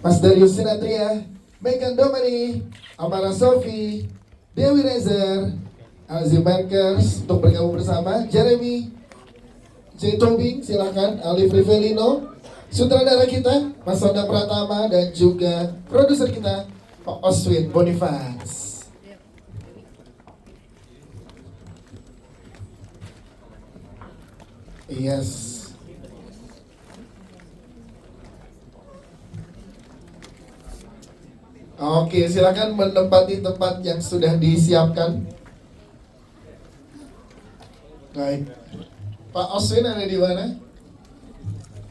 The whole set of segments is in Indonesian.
Mas Darius Sinatria, Megan Domani, Amara Sofi, Dewi Rezer, Azim Bankers untuk bergabung bersama. Jeremy J. Tobing, silakan. Alif Rivelino, sutradara kita Mas Sonda Pratama, dan juga produser kita Pak Oswin Bonifaz. Yes. Oke, silakan menempati tempat yang sudah disiapkan. Baik, Pak Oswin ada di mana?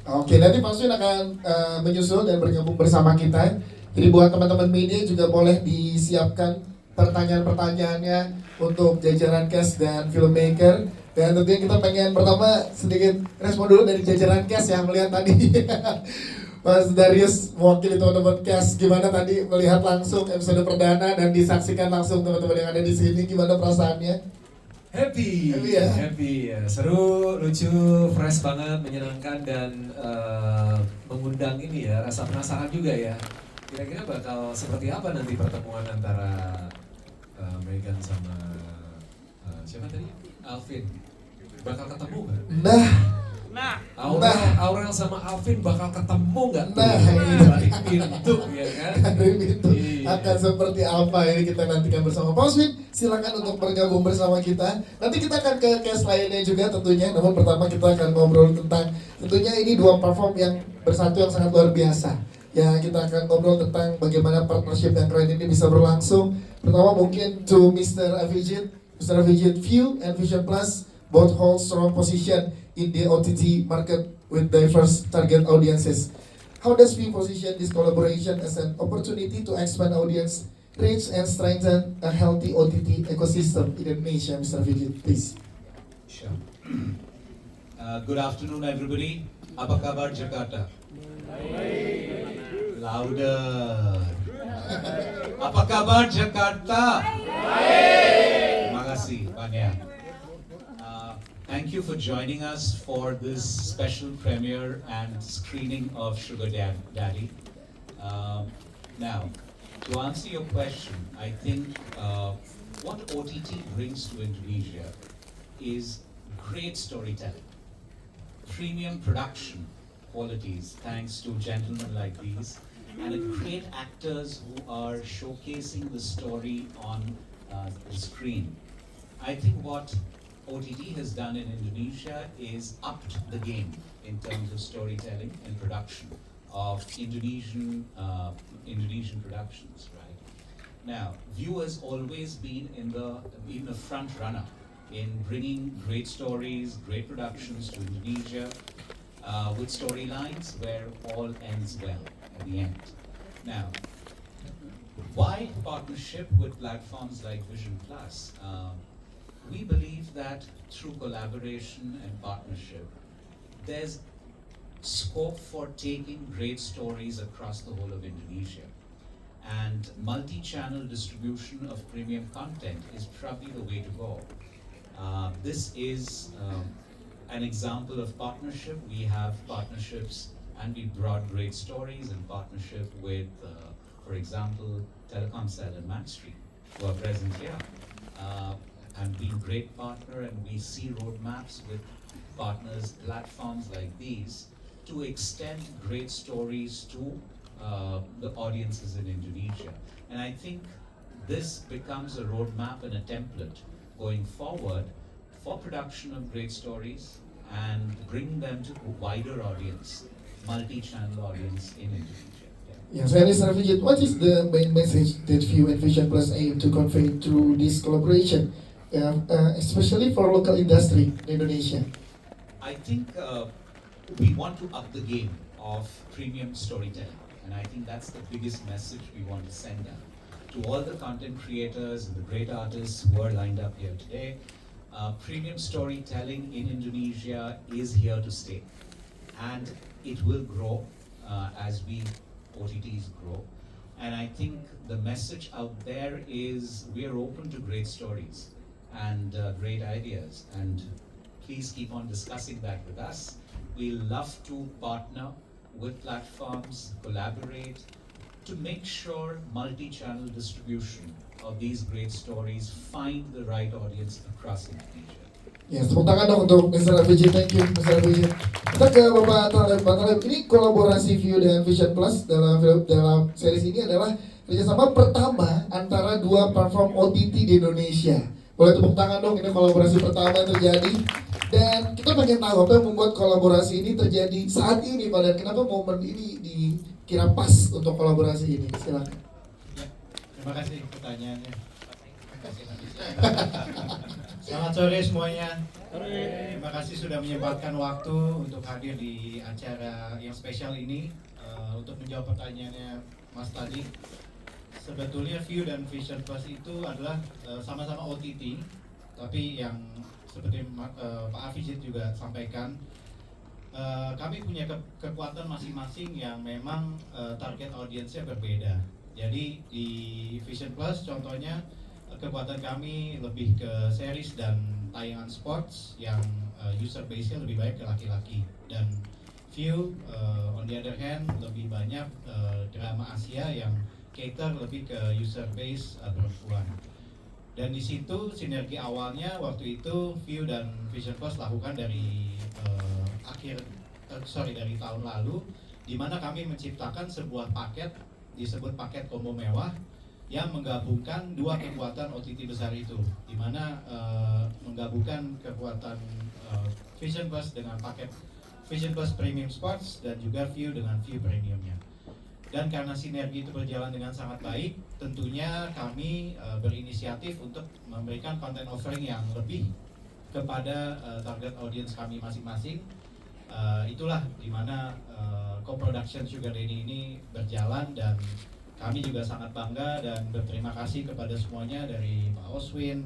Oke, nanti Pak Oswin akan menyusul dan bergabung bersama kita. Jadi buat teman-teman media juga boleh disiapkan pertanyaan-pertanyaannya untuk jajaran cast dan filmmaker. Dan tentunya kita pengen pertama sedikit respon dulu dari jajaran cast yang melihat tadi. Mas Darius mewakili teman-teman cast, gimana tadi melihat langsung episode perdana dan disaksikan langsung teman-teman yang ada di sini, gimana perasaannya? Happy ya? Happy ya, seru, lucu, fresh banget, menyenangkan dan mengundang ini ya, rasa penasaran juga ya. Kira-kira bakal seperti apa nanti pertemuan antara Megan sama siapa tadi? Alvin. Bakal ketemu nggak? Aurel sama Alvin bakal ketemu nggak? Dari pintu ya kan? Dari pintu. Akan seperti apa ini kita nantikan bersama. Pak Oswin, silakan untuk bergabung bersama kita. Nanti kita akan ke case lainnya juga tentunya. Namun pertama kita akan ngobrol tentang tentunya ini dua platform yang bersatu yang sangat luar biasa. Ya, kita akan ngobrol tentang bagaimana partnership yang keren ini bisa berlangsung. Pertama mungkin to Mr. Avijit. Mr. Avijit, View and Vision Plus both hold strong position in the OTT market with diverse target audiences. How does we position this collaboration as an opportunity to expand audience reach and strengthen a healthy OTT ecosystem in Indonesia, Mr. Avijit, please? Sure. Good afternoon, everybody. Apa kabar Jakarta? Louder. Apa kabar Jakarta? Terima kasih banyak. Thank you for joining us for this special premiere and screening of Sugar Daddy. Now, to answer your question, I think what OTT brings to Indonesia is great storytelling, premium production qualities thanks to gentlemen like these, and great actors who are showcasing the story on the screen. I think what OTT has done in Indonesia is upped the game in terms of storytelling and production of Indonesian productions. Right now, View has always been in the front runner in bringing great stories, great productions to Indonesia with storylines where all ends well at the end. Now, why partnership with platforms like Vision Plus? We believe that through collaboration and partnership, there's scope for taking great stories across the whole of Indonesia. And multi-channel distribution of premium content is probably the way to go. This is an example of partnership. We have partnerships and we brought great stories in partnership with, for example, Telkomsel and Maxstream, who are present here. And been great partner, and we see roadmaps with partners, platforms like these to extend great stories to the audiences in Indonesia. And I think this becomes a roadmap and a template going forward for production of great stories and bring them to a wider audience, multi-channel audience in Indonesia. Yes, and Mr. Avijit, what is the main message that View and Vision Plus aim to convey through this collaboration? Especially for local industry in Indonesia. I think we want to up the game of premium storytelling, and I think that's the biggest message we want to send out to all the content creators and the great artists who are lined up here today. Premium storytelling in Indonesia is here to stay, and it will grow as we OTTs grow. And I think the message out there is we are open to great stories and great ideas, and please keep on discussing that with us. We love to partner with platforms, collaborate, to make sure multi-channel distribution of these great stories find the right audience across Indonesia. Ya, tepuk tangan dong untuk Mr. FJ, thank you Mr. FJ. Kita ke Bapak Taleb. Pak Taleb, ini kolaborasi View dengan Vision Plus dalam series ini adalah kerjasama pertama antara dua platform OTT di Indonesia. Boleh tepuk tangan dong, ini kolaborasi pertama yang terjadi. Dan kita pengen tahu apa yang membuat kolaborasi ini terjadi saat ini Pak, dan kenapa momen ini dikira pas untuk kolaborasi ini. Silakan. Ya, terima kasih pertanyaannya. Selamat sore semuanya. Terima kasih sudah menyempatkan waktu untuk hadir di acara yang spesial ini. Untuk menjawab pertanyaannya Mas tadi, sebetulnya View dan Vision Plus itu adalah sama-sama OTT, tapi yang seperti Pak Afijit juga sampaikan, kami punya kekuatan masing-masing yang memang target audiensnya berbeda. Jadi di Vision Plus contohnya kekuatan kami lebih ke series dan tayangan sports yang user base-nya lebih baik ke laki-laki, dan View on the other hand lebih banyak drama Asia yang cater lebih ke user base perempuan. Dan di situ sinergi awalnya waktu itu View dan Vision Plus lakukan dari dari tahun lalu, di mana kami menciptakan sebuah paket disebut paket combo mewah yang menggabungkan dua kekuatan OTT besar itu, di mana menggabungkan kekuatan Vision Plus dengan paket Vision Plus Premium Sports dan juga View dengan View Premiumnya. Dan karena sinergi itu berjalan dengan sangat baik, tentunya kami berinisiatif untuk memberikan content offering yang lebih kepada target audience kami masing-masing. Itulah di mana co-production Sugar Daddy ini berjalan, dan kami juga sangat bangga dan berterima kasih kepada semuanya, dari Pak Oswin,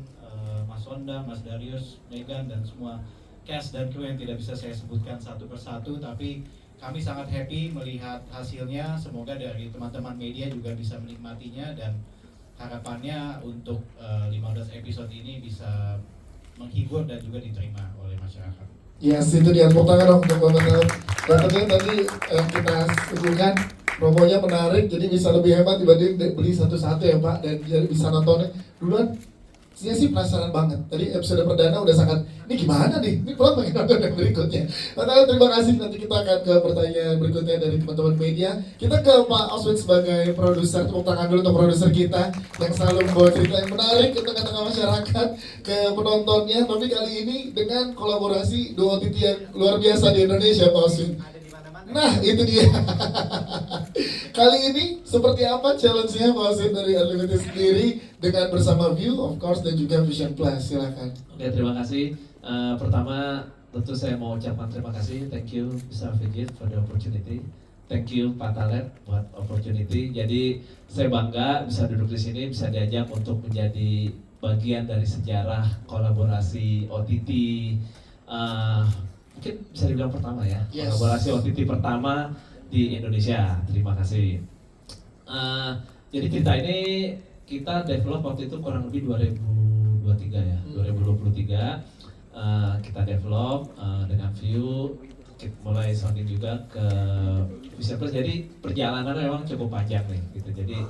Mas Sonda, Mas Darius, Megan, dan semua cast dan kru yang tidak bisa saya sebutkan satu persatu, tapi kami sangat happy melihat hasilnya. Semoga dari teman-teman media juga bisa menikmatinya, dan harapannya untuk 15 episode ini bisa menghibur dan juga diterima oleh masyarakat. Yes, itu dia, tepuk tangan dong untuk Bapak Taleb. Dan tentunya tadi kita sebutkan promonya menarik, jadi bisa lebih hemat dibanding beli satu-satu ya Pak, dan jadi bisa nontonnya duluan. Saya sih penasaran banget, tadi episode perdana udah sangat, ini gimana nih, ini pulang pengen nonton yang berikutnya. Pak Taleb, terima kasih, nanti kita akan ke pertanyaan berikutnya dari teman-teman media. Kita ke Pak Oswin sebagai produser, tepuk tangan dulu untuk produser kita yang selalu membawa cerita yang menarik ke tengah-tengah masyarakat, ke penontonnya, tapi kali ini dengan kolaborasi dua OTT yang luar biasa di Indonesia Pak Oswin. Nah, itu dia. Kali ini seperti apa challenge-nya Pak Oswin dari Unlimited sendiri dengan bersama View, of course, dan juga Vision Plus. Silakan. Oke, terima kasih. Pertama, tentu saya mau ucapkan terima kasih. Thank you, Mr. Fijit, for the opportunity. Thank you, Pak Taleb, buat opportunity. Jadi, saya bangga bisa duduk di sini, bisa diajak untuk menjadi bagian dari sejarah kolaborasi OTT. Mungkin bisa dibilang pertama ya, Yes. kolaborasi OTT pertama di Indonesia. Terima kasih. Jadi cerita ini kita develop waktu itu kurang lebih 2023 ya, 2023 kita develop dengan View, mulai sounding juga ke Vision Plus. Jadi perjalanannya memang cukup panjang nih, gitu. Jadi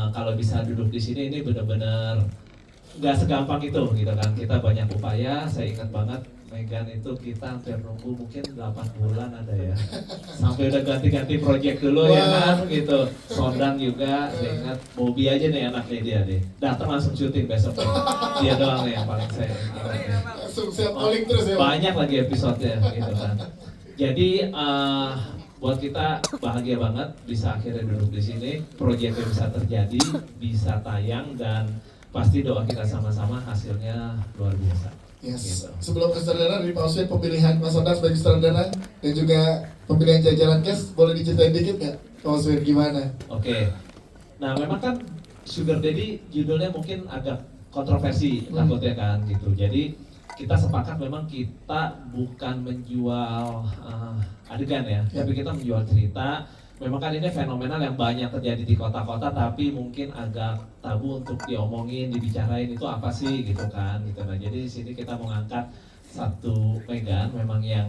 kalau bisa duduk di sini ini benar-benar nggak segampang itu, gitu kan. Kita banyak upaya. Saya ingat banget Megan itu kita hampir nunggu mungkin 8 bulan ada ya, sampai udah ganti-ganti project dulu ya kan, gitu. Sondang juga, saya ingat Bobby aja nih anaknya dia deh, datang langsung syuting besok. Dia doang nih yang paling saya ingat ya. Langsung siap calling terus ya Pak. Banyak lagi episode-nya gitu kan. Jadi buat kita bahagia banget bisa akhirnya duduk di sini, proyeknya bisa terjadi, bisa tayang, dan pasti doa kita sama-sama hasilnya luar biasa. Yes. Gitu. Sebelum ke sutradara dari Pak Oswin, pemilihan Mas Sonda sebagai sutradara dan juga pemilihan jajaran cast, boleh diceritain dikit nggak Pak Oswin gimana? Oke. Nah, memang kan Sugar Daddy judulnya mungkin agak kontroversi takutnya kan gitu. Jadi kita sepakat memang kita bukan menjual adegan ya, tapi kita menjual cerita. Memang kan ini fenomenal yang banyak terjadi di kota-kota, tapi mungkin agak tabu untuk diomongin, dibicarain itu apa sih gitu kan gitu. Nah, jadi di sini kita mengangkat satu Megan memang yang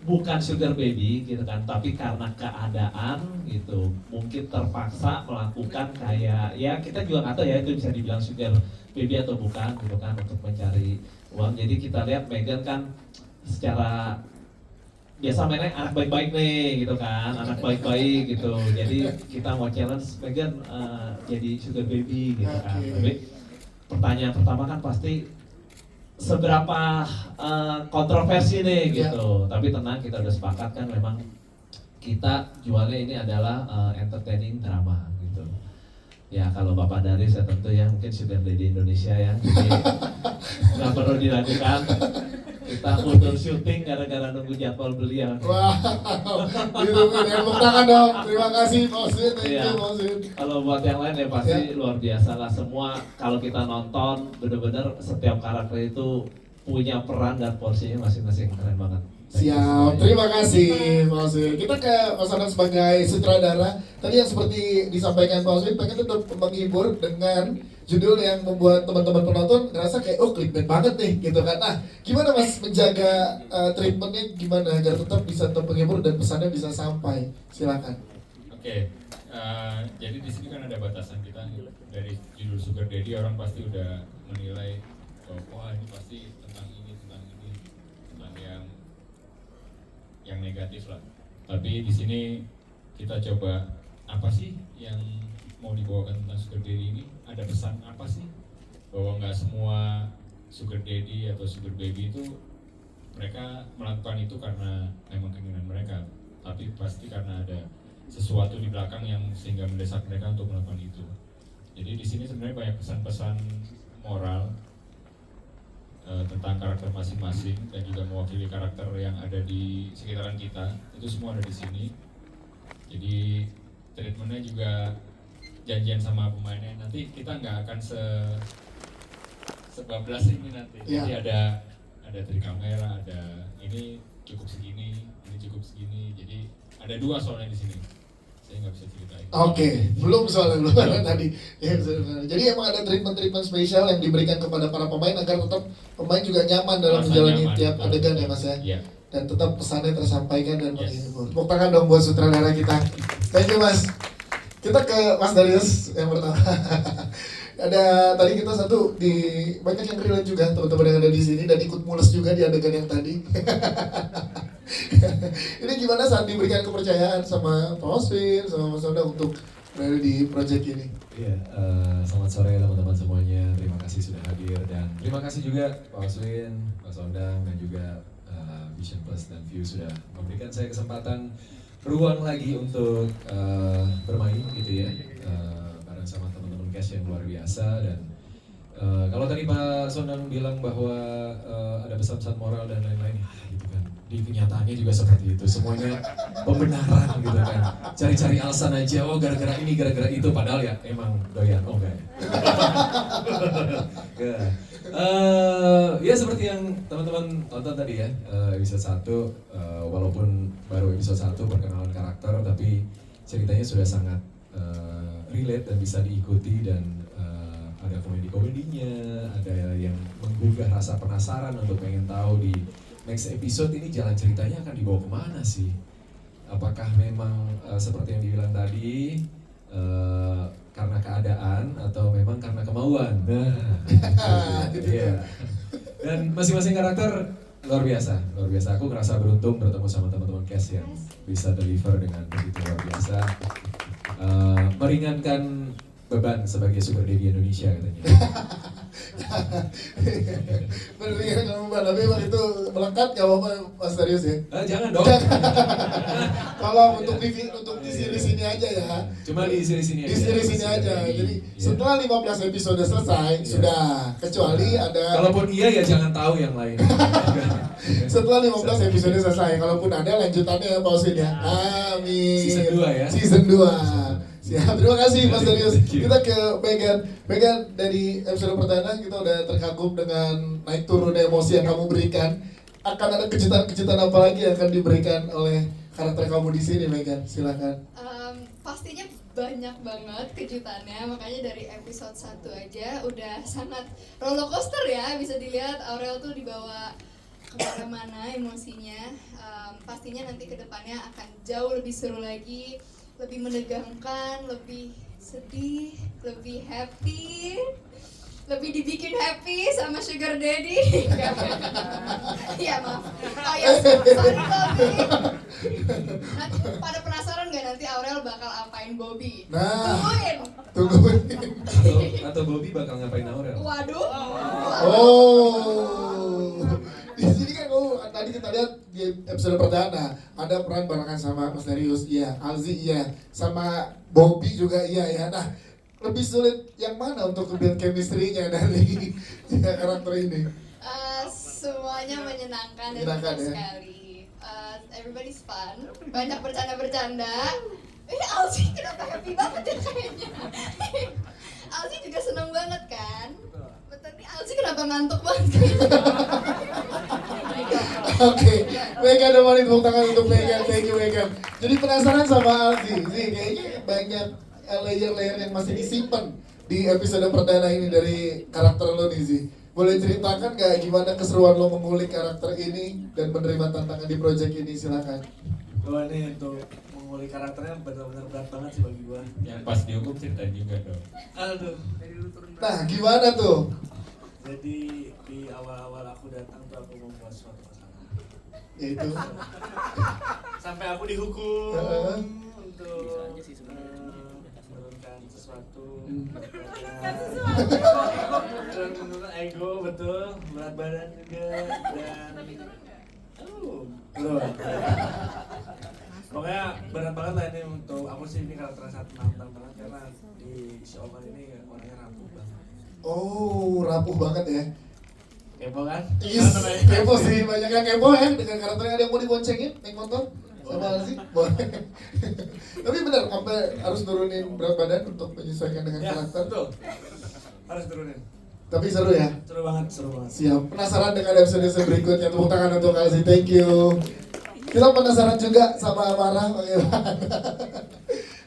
bukan sugar baby gitu kan, tapi karena keadaan gitu mungkin terpaksa melakukan kayak ya kita juga nggak tahu ya itu bisa dibilang sugar baby atau bukan gitu kan untuk mencari uang. Jadi kita lihat Megan kan secara biasa mainnya anak baik-baik nih gitu kan, anak baik-baik gitu. Jadi kita mau challenge Megan jadi sugar baby gitu kan. Tapi pertanyaan pertama kan pasti seberapa kontroversi nih gitu. Tapi tenang, kita udah sepakat kan memang kita jualnya ini adalah entertaining drama gitu. Ya kalau Bapak Daris ya tentu ya mungkin sudah di Indonesia ya, jadi nggak perlu diragukan. Kita mundur syuting gara-gara nunggu jadwal beliau. Wow, ditungguin ya, tepuk tangan dong. Terima kasih Pak Oswin, thank Iya. you Pak Oswin. Kalau buat yang lain ya pasti luar biasa lah. Semua kalau kita nonton bener-bener setiap karakter itu punya peran dan porsinya masing-masing, keren banget. Siap, terima kasih Pak Oswin. Kita ke Mas Anang sebagai sutradara. Tadi yang seperti disampaikan Pak Oswin, pengen tetap menghibur dengan judul yang membuat teman-teman penonton ngerasa kayak oh clickbait banget nih gitu kan. Nah, gimana Mas menjaga treatmentnya gimana agar tetap bisa tetap menghibur dan pesannya bisa sampai? Silakan. Oke, jadi di sini kan ada batasan kita dari judul Sugar Daddy, orang pasti udah menilai bahwa wah ini pasti tentang ini, tentang yang negatif lah. Tapi di sini kita coba apa sih yang mau dibawakan tentang Sugar Daddy ini? Ada pesan apa sih? Bahwa nggak semua Sugar Daddy atau Sugar Baby itu mereka melakukan itu karena memang keinginan mereka, tapi pasti karena ada sesuatu di belakang yang sehingga mendesak mereka untuk melakukan itu. Jadi di sini sebenarnya banyak pesan-pesan moral tentang karakter masing-masing dan juga mewakili karakter yang ada di sekitaran kita. Itu semua ada di sini. Jadi treatmentnya juga janjian sama pemainnya. Nanti kita nggak akan sebablas ini nanti. Ya. Jadi ada dari kamera, ada ini cukup segini, ini cukup segini. Jadi ada dua soalnya di sini. Saya nggak bisa ceritain. Oke, belum soalnya belum ada tadi. Ya, jadi emang ada treatment spesial yang diberikan kepada para pemain agar tetap pemain juga nyaman dalam Merasa menjalani nyaman, tiap betul. adegan ya Mas ya. Iya. Dan tetap pesannya tersampaikan dan Yes. menghibur. Tepuk tangan dong buat sutradara kita. Thank you Mas. Kita ke Mas Darius yang pertama. Ada tadi kita satu di banyak yang relate juga teman-teman yang ada di sini dan ikut mules juga di adegan yang tadi. Ini gimana saat diberikan kepercayaan sama Pak Oswin, sama Mas Onda untuk berada di project ini? Iya, selamat sore teman-teman semuanya. Terima kasih sudah hadir dan terima kasih juga Pak Oswin, Pak Sondang dan juga Vision Plus dan View sudah memberikan saya kesempatan ruang lagi untuk bermain gitu ya, bareng sama teman-teman cast yang luar biasa. Dan kalau tadi Pak Sondang bilang bahwa ada pesan-pesan moral dan lain-lain, gitu kan. Di kenyataannya juga seperti itu, semuanya pembenaran gitu kan. Cari-cari alasan aja, oh gara-gara ini, gara-gara itu, padahal ya emang doyan, oh enggak ya. Enggak. Ya seperti yang teman-teman tonton tadi ya, episode 1, walaupun baru episode 1 perkenalan karakter, tapi ceritanya sudah sangat relate dan bisa diikuti dan ada komedi-komedinya, ada yang menggugah rasa penasaran untuk pengen tahu di next episode ini jalan ceritanya akan dibawa kemana sih? Apakah memang seperti yang dibilang tadi karena keadaan atau memang karena kemauan? Nah, iya. Dan masing-masing karakter luar biasa, luar biasa. Aku ngerasa beruntung bertemu sama teman-teman cast yang bisa deliver dengan begitu luar biasa, meringankan beban sebagai Sugar Daddy Indonesia katanya. Mendingan kamu Mbak, tapi emang itu melekat gak apa-apa Mas Darius ya? Jangan dong. Kalau untuk di sini aja ya. Cuma di sini Di sini aja. Jadi setelah 15 episode selesai sudah, kecuali ada Kalaupun iya ya jangan tahu yang lain. setelah 15 episode selesai, kalaupun ada lanjutannya Pak Oswin ya. Amin. Season 2 ya. Season 2. Siap, terima kasih Mas Darius. Thank you. Kita ke Megan. Megan, dari episode pertama kita udah terkagum dengan naik turun emosi yang kamu berikan. Akan ada kejutan-kejutan apa lagi yang akan diberikan oleh karakter kamu di sini, Megan? Silakan. Pastinya banyak banget kejutannya, makanya dari episode 1 aja udah sangat roller coaster ya. Bisa dilihat Aurel tuh dibawa kemana-mana emosinya. Pastinya nanti kedepannya akan jauh lebih seru lagi, lebih menegangkan, lebih sedih, lebih happy, lebih dibikin happy sama Sugar Daddy. Iya maaf. Oh ya, sorry Bobby. Nanti pada penasaran nggak nanti Aurel bakal apain Bobby? Nah, Tungguin. tungguin. Atau Bobby bakal ngapain Aurel? Waduh. Oh, di sini kan tadi kita lihat di episode perdana ada peran barengan sama Mas Darius, iya, Alzi, iya, sama Bobby juga, iya ya. Nah, lebih sulit yang mana untuk build chemistry-nya dari karakter ini? Semuanya menyenangkan dan Menyenangkan, seru ya? sekali. Everybody's fun, banyak bercanda-bercanda. Alzi kenapa happy banget ya kayaknya? Alzi juga seneng banget kan? Betul nih, Alzi kenapa ngantuk banget kayaknya? Oke, Megan ada mau tepuk tangan untuk Megan, thank you Megan. Jadi penasaran sama Alzi, sih kayaknya banyak layer-layer yang masih disimpan di episode perdana ini dari karakter lo nih Zi. Boleh ceritakan gak gimana keseruan lo mengulik karakter ini dan menerima tantangan di project ini, silakan. Gua nih untuk mengulik karakternya benar-benar berat banget sih bagi gua. Yang pas dihukum cerita juga dong. Aduh. Nah, gimana tuh? Jadi di awal-awal aku datang tuh aku membuat suatu masalah. Yaitu Sampai aku dihukum Heeh. untuk menurunkan sesuatu. Dan menurunkan ego, betul, berat badan juga dan belum. Pokoknya berat banget lah ini untuk aku sih, ini karakter sangat menantang banget karena di si Oman ini orangnya rapuh banget. oh, rapuh banget ya. Kepo kan? Yes, kepo sih, banyak yang kepo ya dengan karakternya. Ada yang mau diboncengin naik motor sama Alzi? Boleh. Tapi benar, sampai harus turunin berat badan untuk menyesuaikan dengan Ya, karakter. betul. Harus turunin. Tapi seru ya. Seru banget, seru banget. Siap. Penasaran dengan episode berikutnya? Tepuk tangan untuk Alzi. Thank you. Kita penasaran juga sama Amarah bagaimana.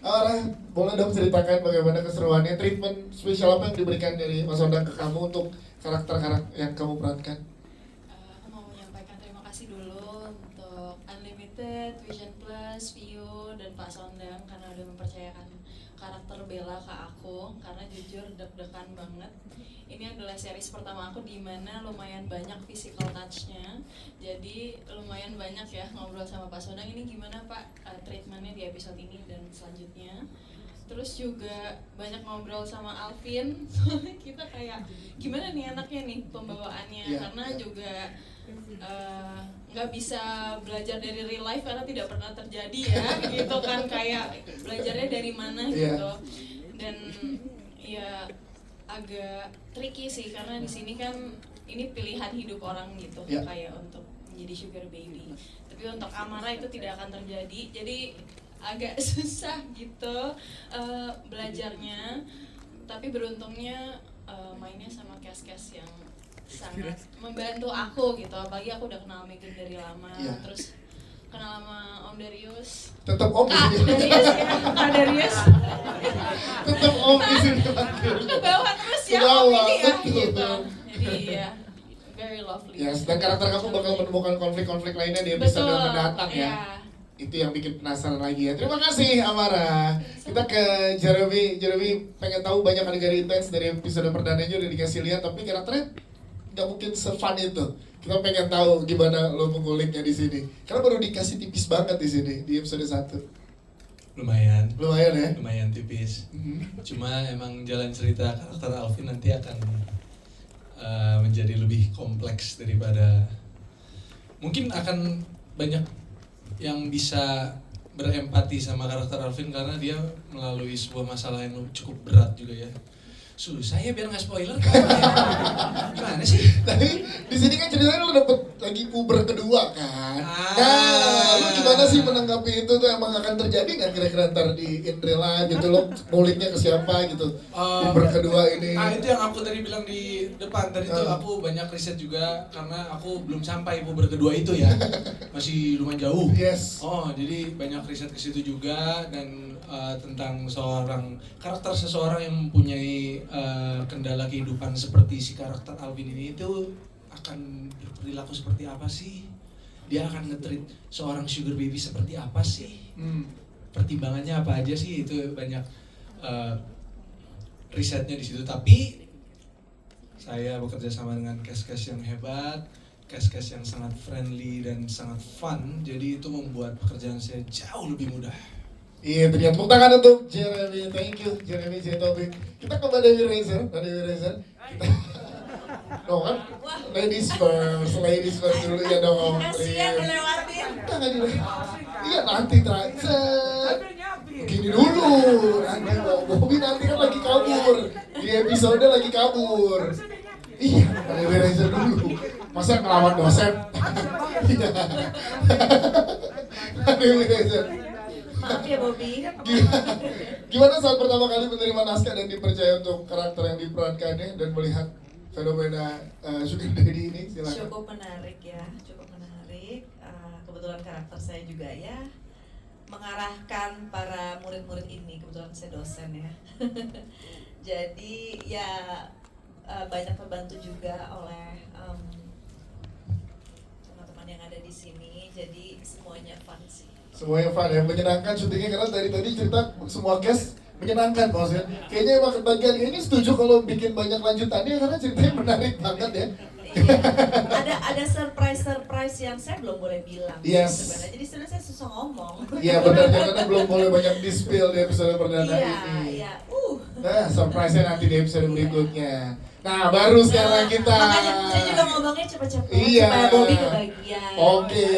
Amarah, boleh dong ceritakan bagaimana keseruannya, treatment spesial apa yang diberikan dari Mas Ondang ke kamu untuk karakter-karakter yang kamu perankan? Aku mau menyampaikan terima kasih dulu untuk Unlimited, Vision Plus, Vio, dan Pak Sondang karena udah mempercayakan karakter Bella ke aku, karena jujur deg-degan banget. Ini adalah series pertama aku di mana lumayan banyak physical touch-nya. Jadi lumayan banyak ya ngobrol sama Pak Sondang, ini gimana Pak treatmentnya di episode ini dan selanjutnya. Terus juga banyak ngobrol sama Alvin, soalnya kita kayak gimana nih anaknya nih pembawaannya, Yeah, karena yeah. juga nggak bisa belajar dari real life karena tidak pernah terjadi ya, gitu kan, kayak belajarnya dari mana Yeah. gitu. Dan ya agak tricky sih karena di sini kan ini pilihan hidup orang gitu, Yeah. kayak untuk menjadi sugar baby. Tapi untuk Amara itu tidak akan terjadi, jadi agak susah gitu belajarnya. Tapi beruntungnya mainnya sama cast-cast yang sangat membantu aku gitu, apalagi aku udah kenal Megan dari lama. Iya. Terus kenal sama Om Darius, Tetap Om di Kak sini. Darius ya, Kak Darius Tetap Om di sini. ke bawah terus ya Ke Om bawah, ini ya betul. gitu. Jadi ya very lovely. Ya, dan karakter kamu bakal menemukan konflik-konflik lainnya di episode Betul, mendatang ya. iya. Itu yang bikin penasaran lagi ya. Terima kasih Amara. Kita ke Jeremy. Jeremy pengen tahu banyak adegan intens dari episode perdananya udah dikasih lihat, tapi karakternya nggak mungkin se-fun itu. Kita pengen tahu gimana lo menguliknya di sini. Karena baru dikasih tipis banget di sini di episode 1. Lumayan, Lumayan ya. lumayan tipis. Mhm. Cuma emang jalan cerita karakter Alvin nanti akan menjadi lebih kompleks daripada, mungkin akan banyak yang bisa berempati sama karakter Alvin karena dia melalui sebuah masalah yang cukup berat juga ya. Susah ya biar nggak spoiler kan? Gimana sih? Tapi di sini kan ceritanya lo dapet lagi puber kedua kan. Ah. Nah, lo gimana sih menanggapi itu tuh, emang akan terjadi nggak kira-kira ntar di in real life gitu, lo nguliknya ke siapa gitu? Puber kedua ini. Ah, itu yang aku tadi bilang di depan tadi tuh Ah. aku banyak riset juga karena aku belum sampai puber kedua itu ya. Masih lumayan jauh. Yes. Oh, jadi banyak riset ke situ juga dan tentang karakter seseorang yang mempunyai kendala kehidupan seperti si karakter Alvin ini itu akan berperilaku seperti apa sih? Dia akan nge-treat seorang sugar baby seperti apa sih? Pertimbangannya apa aja sih? Itu banyak risetnya di situ. Tapi saya bekerja sama dengan cast-cast yang hebat, cast-cast yang sangat friendly dan sangat fun. Jadi itu membuat pekerjaan saya jauh lebih mudah. Iya, berikan tepuk tangan untuk Jeremy. Thank you, Jeremy J. Tobing. Kita ke Mbak Dewi Rezer. Kan? Ladies first dulu ya dong. Kasihan dilewatin. Jangan dilewati. Iya, nanti terakhir. Begini dulu. Nanti Bobby nanti kan lagi kabur. Di episode lagi kabur. Iya, Mbak Dewi Rezer dulu. Masa ngelawan dosen? Iya. Mbak Dewi Rezer. Maaf ya Bobby. Gimana saat pertama kali menerima naskah dan dipercaya untuk karakter yang diperankannya dan melihat fenomena sugar daddy ini? Silakan. Cukup menarik ya, cukup menarik. Kebetulan karakter saya juga ya mengarahkan para murid-murid ini. Kebetulan saya dosen ya. Jadi ya banyak terbantu juga oleh teman-teman yang ada di sini. Jadi semuanya fun sih. Semuanya fun ya, menyenangkan syutingnya karena tadi cerita semua cast menyenangkan maksudnya. Kayaknya emang bagian ini setuju kalau bikin banyak lanjutannya karena ceritanya menarik banget ya. Iya. Ada surprise yang saya belum boleh bilang sebenarnya. Jadi sebenarnya saya susah ngomong. Iya benar karena belum boleh banyak di-spill di episode perdana ini. Iya. Nah, surprise-nya nanti di episode berikutnya. Nah, baru sekarang kita. Makanya saya juga ngomongnya cepet-cepet iya. supaya Bobby kebagian. Oke,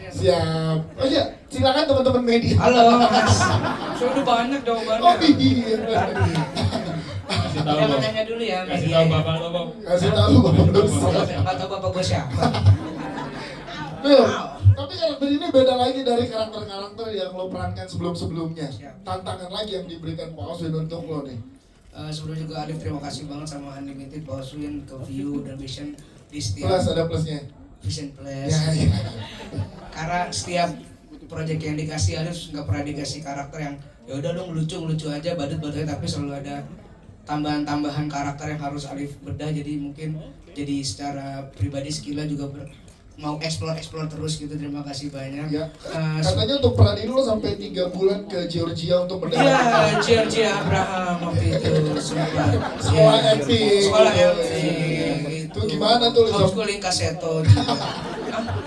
siap. Oh iya, silakan teman-teman media. Halo, Mas. Saya udah banyak jawabannya. Oh iya. Kasih tahu. Jangan nanya dulu ya. Kasih tahu bapak lo, Bang. Kasih tahu bapak lo. Nggak tahu bapak gue siapa. Tuh, tapi karakter ini beda lagi dari karakter-karakter yang lo perankan sebelum-sebelumnya. Tantangan lagi yang diberikan Pak Oswin untuk lo nih. Sebelumnya juga Alif terima kasih banget sama Unlimited, Pak Oswin, ke View dan Vision di setiap Plus ada plusnya. Vision Plus. Ya. Karena setiap proyek yang dikasih Alif nggak pernah dikasih karakter yang ya udah lo ngelucu aja badut-badutnya, tapi selalu ada tambahan karakter yang harus Alif bedah. Jadi mungkin jadi secara pribadi skillnya juga mau explore terus gitu. Terima kasih banyak. Ya. Katanya untuk peran ini lo sampai 3 bulan ke Georgia untuk mendapat. Iya, Georgia Abraham waktu itu sempat. Sekolah acting. Sekolah acting. Itu gimana tuh? Homeschooling Kaseto juga.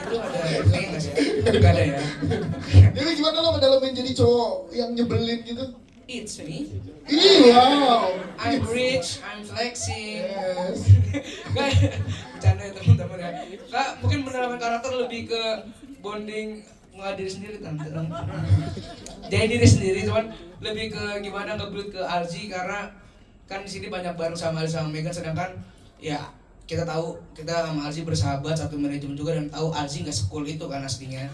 Itu ada kayaknya nggak sih? Nggak ada ya. Jadi gimana lo mendalamin jadi cowok yang nyebelin gitu? It's me. Wow. I'm rich, I'm flexing. Yes. Bercanda ya teman-teman ya. Kak, mungkin pendalaman karakter lebih ke bonding diri sendiri tante. Jadi diri sendiri, cuman lebih ke gimana nge-build ke Alzi karena kan di sini banyak bareng sama Alzi sama Megan, sedangkan ya kita tahu kita sama Alzi bersahabat satu manajemen juga dan tahu Alzi nggak sekul itu kan aslinya.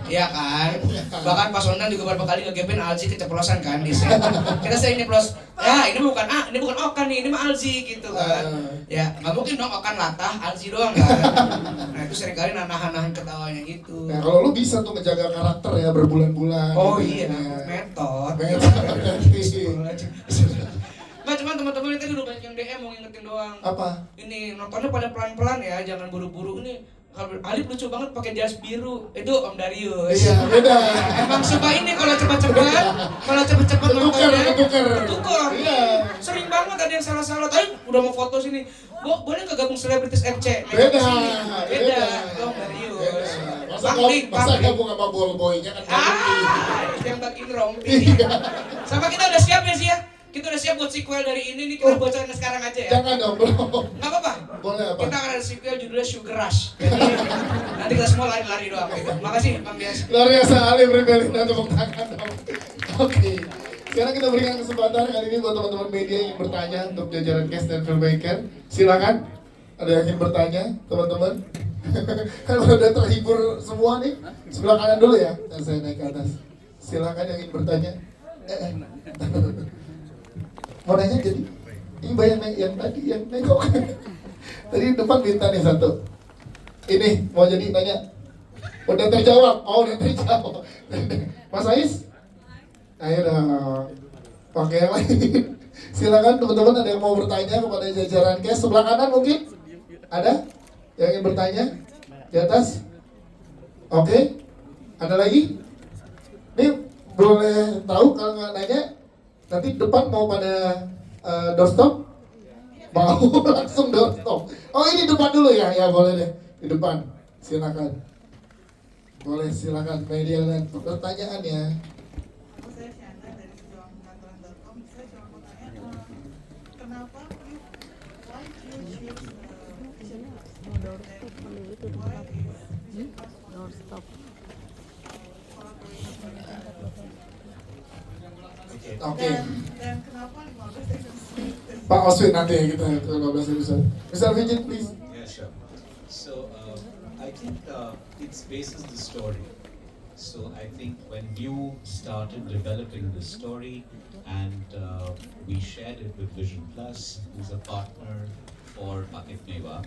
Iya kan? Bahkan pas Ondan juga beberapa kali ngegepin Alzi keceplosan kan di set. Kita sering nyeplos, ya ini bukan Okan nih, ini mah Alzi gitu kan. Ya nggak mungkin dong Okan latah, Alzi doang kan. Nah itu sering kali nahan ketawanya gitu. Nah kalau lu bisa tuh ngejaga karakter ya berbulan-bulan. Oh gitu, iya, ya. metode. Nggak, cuman teman-teman itu udah banyak yang DM mau ngingetin doang. Apa? Ini nontonnya pada pelan-pelan ya, jangan buru-buru. Ini kalau Alif lucu banget pakai jas biru. Itu Om Darius. Iya, beda. Emang suka ini kalau cepet-cepet nontonnya. Tukar. Iya. Sering banget ada yang salah-salah. Tapi udah mau foto sini. Boleh nggak gabung Selebritis FC? Beda. Itu Om Darius. Masa gabung sama ball-boynya kan? Yang bagiin rompi. Sama kita udah siap ya sih ya? Kita udah siap buat sequel dari ini nih, kita bocorin sekarang aja ya? Jangan dong, bro. Nggak apa-apa? Boleh apa? Kita akan ada sequel judulnya Sugar Rush. Jadi nanti kita semua lari-lari doang gitu. Makasih Bang Bias. Luar biasa, Ali Brilina, tepuk tangan dong. Oke. Sekarang kita berikan kesempatan kali ini buat teman-teman media yang bertanya untuk jajaran cast dan filmmaker. Silakan. Ada yang ingin bertanya, teman-teman? Kan udah terhibur semua nih. Sebelah kanan dulu ya. Saya naik ke atas. Silakan yang ingin bertanya. Mau nanya jadi? Ini bayang yang tadi yang nengok. Tadi depan minta nih satu. Ini mau jadi nanya. Udah terjawab. Oh, udah terjawab. Mas Ais? Ayo dong. Oke, yang lain. Silakan teman-teman ada yang mau bertanya kepada jajaran cast sebelah kanan mungkin? Ada? Yang ingin bertanya? Di atas? Oke. Ada lagi? Ini boleh tahu kalau nggak nanya, nanti depan mau pada doorstop? Mau langsung doorstop. Oh ini depan dulu ya? Ya boleh deh. Di depan. Silakan. Boleh silakan media dan pertanyaannya. Saya Shana dari sejuangkantoran.com. Saya cuma mau tanya, kenapa why you choose vision doorstop? Oke. Dan kenapa 15 episode? Pak Oswin nanti ya kita ke 15 episode. Mr. Vijit, please. Yeah, sure. So I think it's basis the story. So I think when you started developing the story and we shared it with Vision Plus, who's a partner for Paket Meva,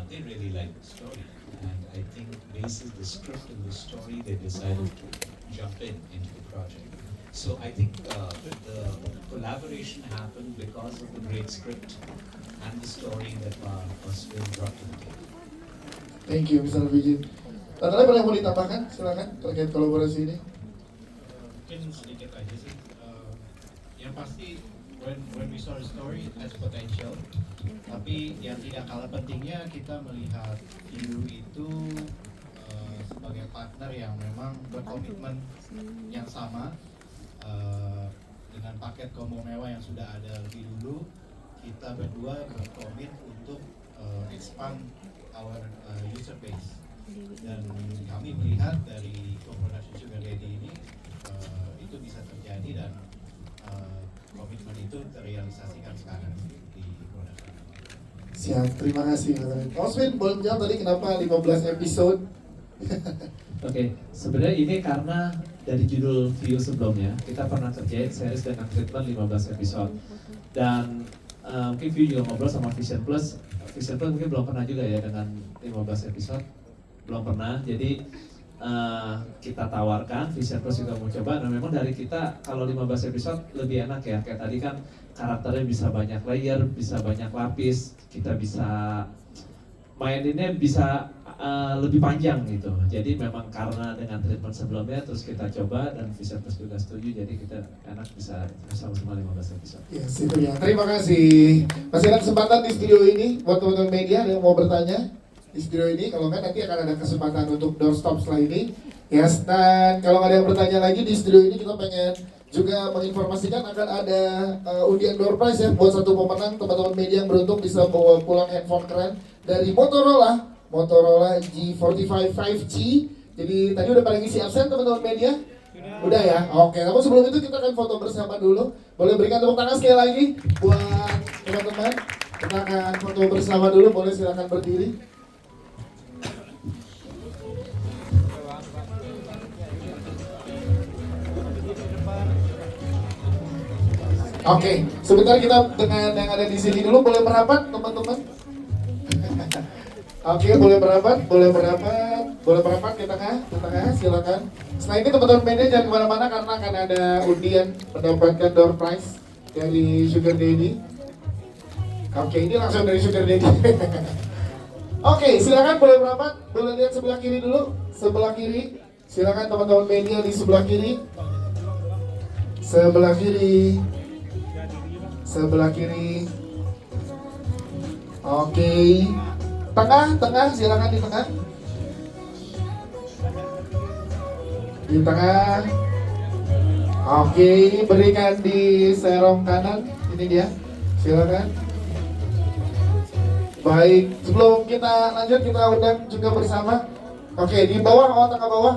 they really liked the story. And I think basis the script and the story, they decided to jump into the project. So I think the collaboration happened because of the great script and the story that Oswin brought to the table. Thank you, Mr. Vijit. Natalia boleh mau ditambahkan? Silakan terkait kolaborasi ini. Mungkin sedikit aja sih. Yang pasti when we saw the story it has potential. Tapi yang tidak kalah pentingnya kita melihat View itu sebagai partner yang memang berkomitmen yang sama dengan paket combo mewah yang sudah ada lebih dulu. Kita berdua berkomit untuk expand our user base. Dan kami melihat dari co-production Sugar Daddy ini itu bisa terjadi dan komitmen itu terrealisasikan sekarang di production. Siap, terima kasih. Oswin, boleh jawab tadi kenapa 15 episode? Oke, sebenarnya ini karena dari judul View sebelumnya kita pernah kerjain series dengan treatment 15 episode dan mungkin View juga ngobrol sama Vision Plus. Vision Plus mungkin belum pernah juga ya dengan 15 episode, belum pernah. Jadi kita tawarkan, Vision Plus juga mau coba. Dan memang dari kita kalau 15 episode lebih enak ya, kayak tadi kan karakternya bisa banyak layer, bisa banyak lapis, kita bisa maininnya bisa lebih panjang gitu. Jadi memang karena dengan treatment sebelumnya terus kita coba dan Vision Plus juga setuju, jadi kita enak bisa sama-sama 15 episode. Yes, itu ya. Terima kasih. Masih ada kesempatan di studio ini buat teman-teman media ada yang mau bertanya di studio ini. Kalau nggak nanti akan ada kesempatan untuk doorstop setelah ini. Yes, dan kalau nggak ada yang bertanya lagi di studio ini kita pengen juga menginformasikan akan ada undian door prize ya buat satu pemenang teman-teman media yang beruntung bisa bawa pulang handphone keren dari Motorola G45 5G. Jadi tadi udah pada ngisi absen teman-teman media? Udah ya? Oke, namun sebelum itu kita akan foto bersama dulu. Boleh berikan tepuk tangan sekali lagi buat teman-teman. Kita akan foto bersama dulu, boleh silakan berdiri. Oke, sebentar kita dengan yang ada di sini dulu, boleh merapat teman-teman. Oke, boleh merapat ke tengah, silakan. Setelah ini teman-teman media jangan kemana-mana karena akan ada undian mendapatkan door prize dari Sugar Daddy. Oke, ini langsung dari Sugar Daddy. Oke, silakan boleh merapat, boleh lihat sebelah kiri dulu, sebelah kiri. Silakan teman-teman media di sebelah kiri. Sebelah kiri. Oke. Tengah, silakan di tengah. Di tengah. Oke, ini berikan di serong kanan. Ini dia. Silakan. Baik, sebelum kita lanjut kita undang juga bersama. Oke, di bawah, tengah bawah.